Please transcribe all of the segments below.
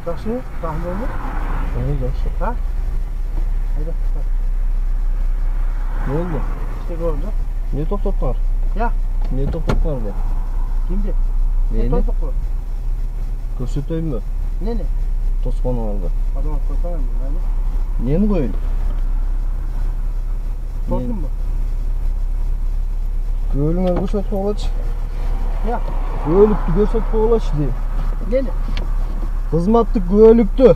Жақсы, тахмыл мı? Жақсы. Ha? Haydi. Ne oldu? İşte gördüm. Ne toktotlar? Ya. Ne toktotlar de? Kimdi? Neyini? Toktotlar. Көрсөтөйүн мü? Ne? Тосконуңарды. Adam koysana mı? Нени коюн? Sordun mu? Көөлүңөр көрсөтүп койгулачы. Ya. Көөлүктү көрсөтүп койгулачы дейм. Ne? Кызматтык көөлүктү.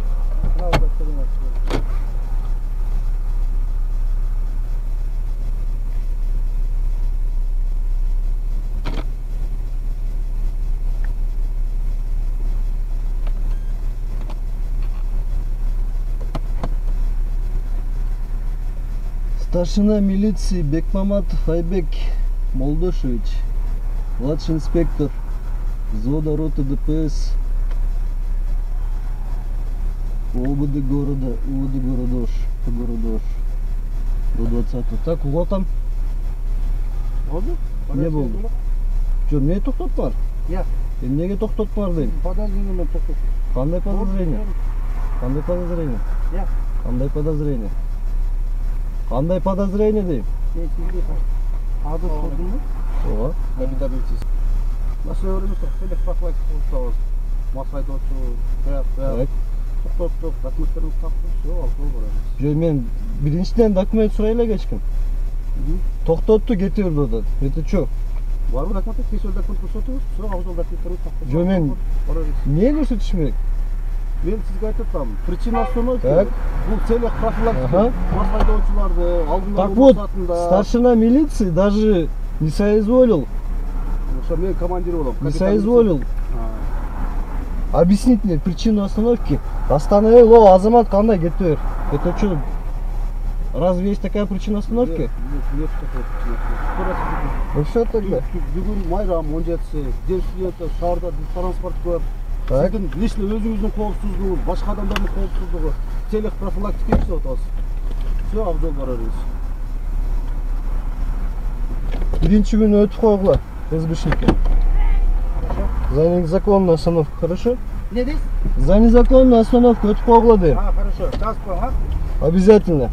Старшина милиции Бекмаматов Айбек Молдошевич, младший инспектор взвода роты ДПС ОБД города, УВД Городош, до 20. Так, угол там? Oldu? Ne oldu? Жо, не токтотуп бар? Ya. Эмнеге токтотуп бар дейм? Подозрениемен токтот. Кандай подозрение? Кандай подозрение? Ya. Кандай подозрение? Кандай подозрение дейм? Ne sizde adı sordun mu? Ооба. Капиталистиз. Nasıl öğrenmiştik? Böyle профилактика olsa Масайды отчу, Так. токтоттук, документтерибизди таптык, все, алып барабыз. Жо, мен биринчиден документ сурай эле кечким. Токтотту кете берди атат. Это чё? Барбы документтер, кесел документ көрсөтүбүз, все, абзал документтерибизди таптык. Жо, мен эмне көрсөтүшүм керек? Мен сизге айтып атам, причина остановки. Так. Бул целях профилактика. Мас айдоочуларды алдын Так алуу вот, максатында. старшина милиции даже не соизволил. Ошо мен командир болом. Не соизволил объяснить мне причину остановки. Остановил, о, Азамат, кандай кете бер. Это что, разве есть такая причина остановки? Нет такой причины. Ну все тогда. Бүгүн майрам 17-си, ден студенттер, шаарда транспорт көп. Так. Сиздин лично өзүңүздүн коопсуздугу, башка адамдардын коопсуздугу, целях профилактика жасап атабыз. Все, абдол барабыз. Биринчи күнү өтүп койгула, СБшники. За незаконную остановку, хорошо? Не дейсиз? За незаконную остановку өтүп койгула дейм. Хорошо. Жазып коюң, а? Обязательно.